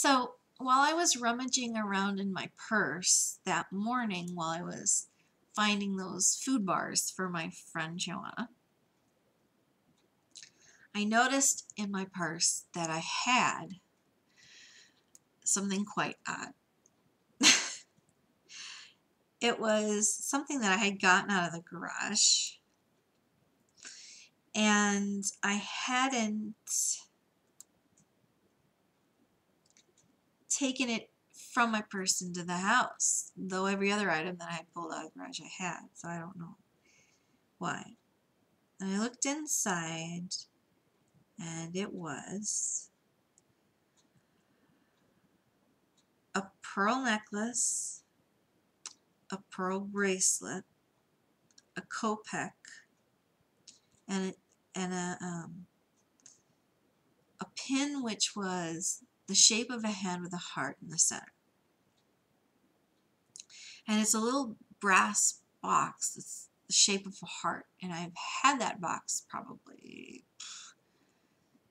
So while I was rummaging around in my purse that morning while I was finding those food bars for my friend Joanna, I noticed in my purse that I had something quite odd. It was something that I had gotten out of the garage, and I hadn't taken it from my purse into the house, though every other item that I had pulled out of the garage I had, so I don't know why. And I looked inside, and it was a pearl necklace, a pearl bracelet, a kopeck, and a pin which was the shape of a hand with a heart in the center. And it's a little brass box that's the shape of a heart, and I've had that box probably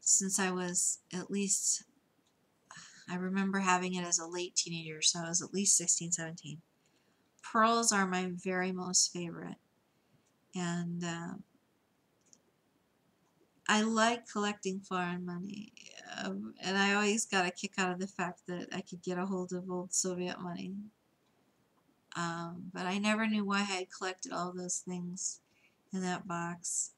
since I was at least, I remember having it as a late teenager, so I was at least 16, 17. Pearls are my very most favorite, and I like collecting foreign money, and I always got a kick out of the fact that I could get a hold of old Soviet money. But I never knew why I had collected all those things in that box.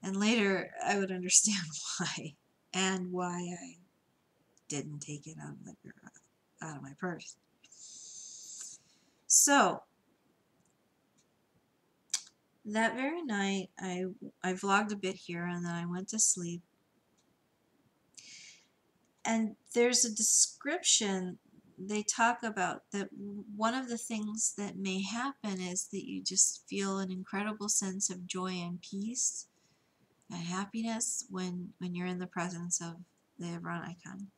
And later I would understand why, and why I didn't take it out of my purse. So that very night, I vlogged a bit here, and then I went to sleep. And there's a description, they talk about that one of the things that may happen is that you just feel an incredible sense of joy and peace and happiness when you're in the presence of the Iveron icon.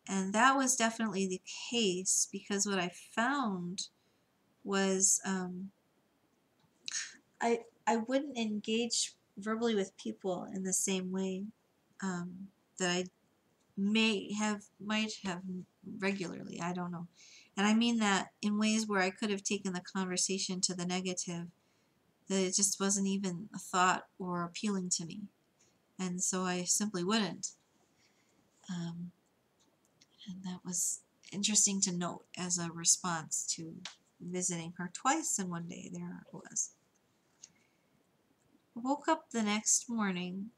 And that was definitely the case, because what I found was I wouldn't engage verbally with people in the same way that I might have regularly. I don't know. And I mean that in ways where I could have taken the conversation to the negative, that it just wasn't even a thought or appealing to me. And so I simply wouldn't. And that was interesting to note as a response to visiting her twice in one day. There it was. I woke up the next morning,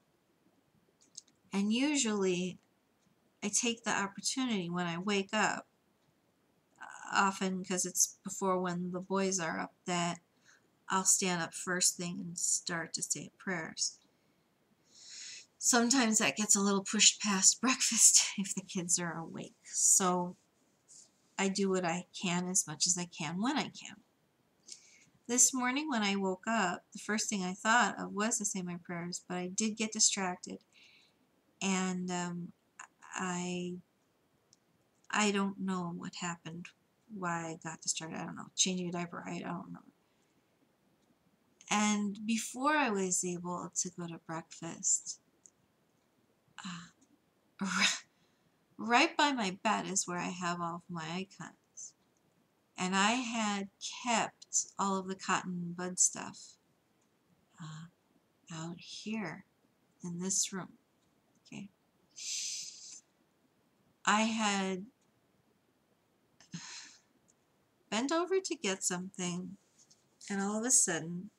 and usually I take the opportunity when I wake up, often because it's before when the boys are up, that I'll stand up first thing and start to say prayers. Sometimes that gets a little pushed past breakfast if the kids are awake. So I do what I can as much as I can when I can. This morning when I woke up, the first thing I thought of was to say my prayers, but I did get distracted. And I don't know what happened, why I got distracted. I don't know. Changing a diaper, I don't know. And before I was able to go to breakfast, right by my bed is where I have all of my icons. And I had kept all of the cotton bud stuff out here in this room. Okay. I had bent over to get something, and all of a sudden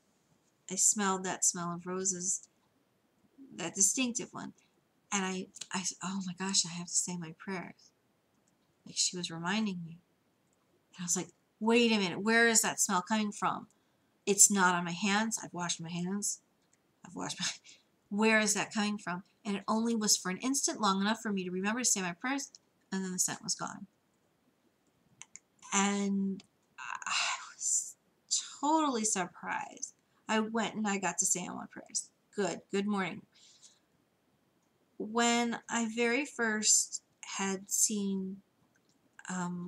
I smelled that smell of roses, that distinctive one. And I oh my gosh, I have to say my prayers. Like she was reminding me. And I was like, wait a minute, where is that smell coming from? It's not on my hands. I've washed my hands. Where is that coming from? And it only was for an instant, long enough for me to remember to say my prayers, and then the scent was gone. And I was totally surprised. I went and I got to say all my prayers. Good morning. When I very first had seen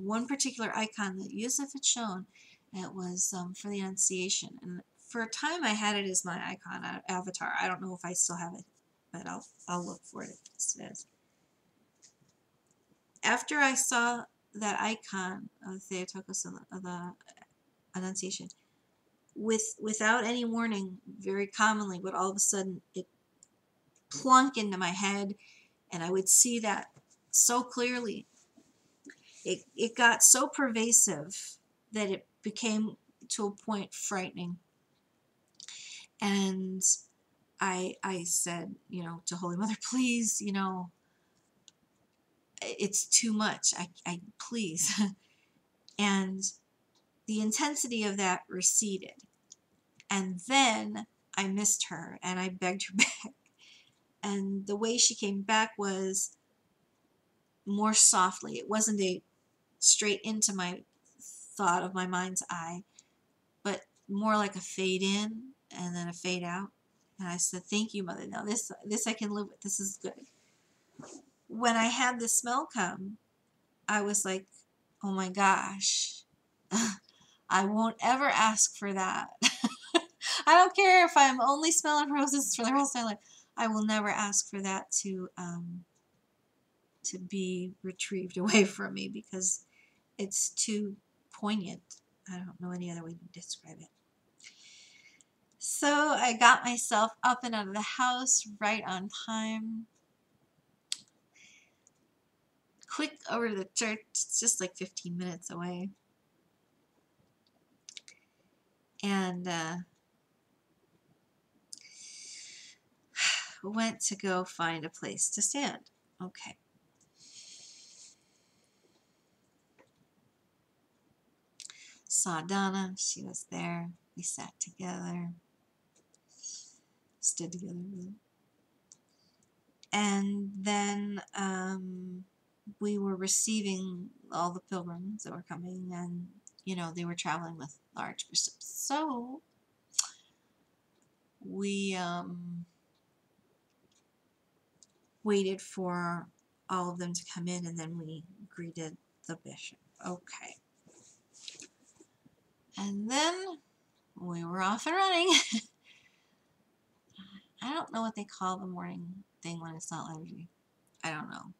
one particular icon that Yusuf had shown, it was for the Annunciation. And for a time I had it as my icon avatar. I don't know if I still have it, but I'll look for it if it says. After I saw that icon of the Theotokos of the Annunciation, without any warning, very commonly, but all of a sudden it plunk into my head, and I would see that so clearly. It got so pervasive that it became to a point frightening. And I said, to Holy Mother, please, it's too much. I please. And the intensity of that receded. And then I missed her and I begged her back. And the way she came back was more softly. It wasn't a straight into my thought of my mind's eye, but more like a fade in and then a fade out. And I said, thank you, Mother. Now this I can live with. This is good. When I had the smell come, I was like, oh my gosh, I won't ever ask for that. I don't care if I'm only smelling roses for the rest of my life. I will never ask for that to be retrieved away from me, because it's too poignant. I don't know any other way to describe it. So I got myself up and out of the house right on time. Quick over to the church. It's just like 15 minutes away. And went to go find a place to stand. Okay. Saw Donna. She was there. We sat together. Stood together. And then we were receiving all the pilgrims that were coming, and they were traveling with the Archbishop. So we waited for all of them to come in, and then we greeted the bishop. Okay. And then we were off and running. I don't know what they call the morning thing when it's not liturgy. I don't know.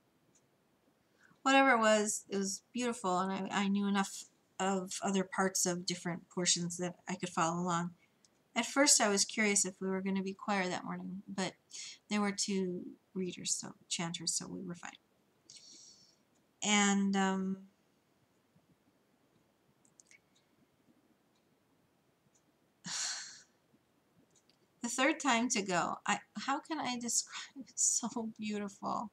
Whatever it was beautiful, and I knew enough of other parts of different portions that I could follow along. At first I was curious if we were going to be choir that morning, but there were 2 readers, so chanters, so we were fine. And the third time to go, how can I describe it? So beautiful.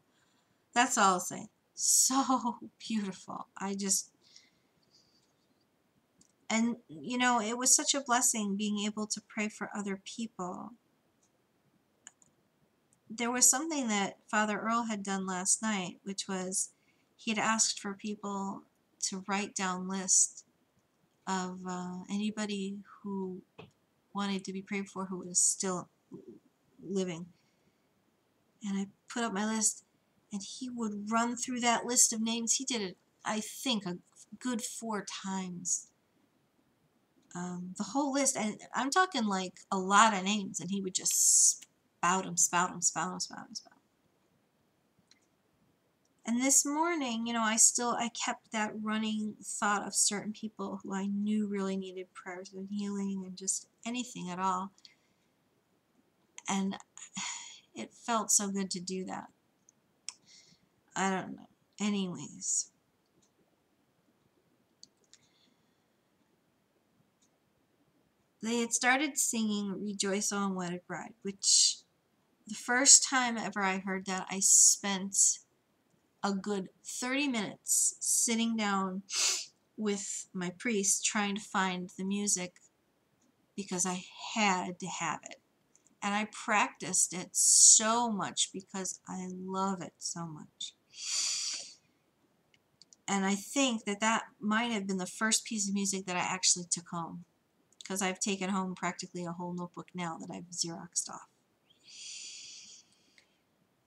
That's all I'll say. So beautiful. And it was such a blessing being able to pray for other people. There was something that Father Earl had done last night, which was he had asked for people to write down lists of anybody who wanted to be prayed for who was still living. And I put up my list, and he would run through that list of names. He did it, I think, a good 4 times. The whole list, and I'm talking like a lot of names, and he would just spout them. And this morning, I kept that running thought of certain people who I knew really needed prayers and healing and just anything at all. And it felt so good to do that. I don't know. Anyways. They had started singing Rejoice, O Unwedded Bride, which the first time ever I heard that, I spent a good 30 minutes sitting down with my priest trying to find the music because I had to have it. And I practiced it so much because I love it so much. And I think that might have been the first piece of music that I actually took home, because I've taken home practically a whole notebook now that I've Xeroxed off.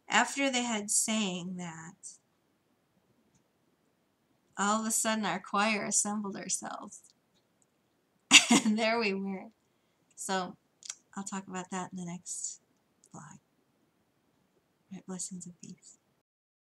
After they had sang that, all of a sudden our choir assembled ourselves. And there we were. So I'll talk about that in the next vlog. Right, blessings and peace.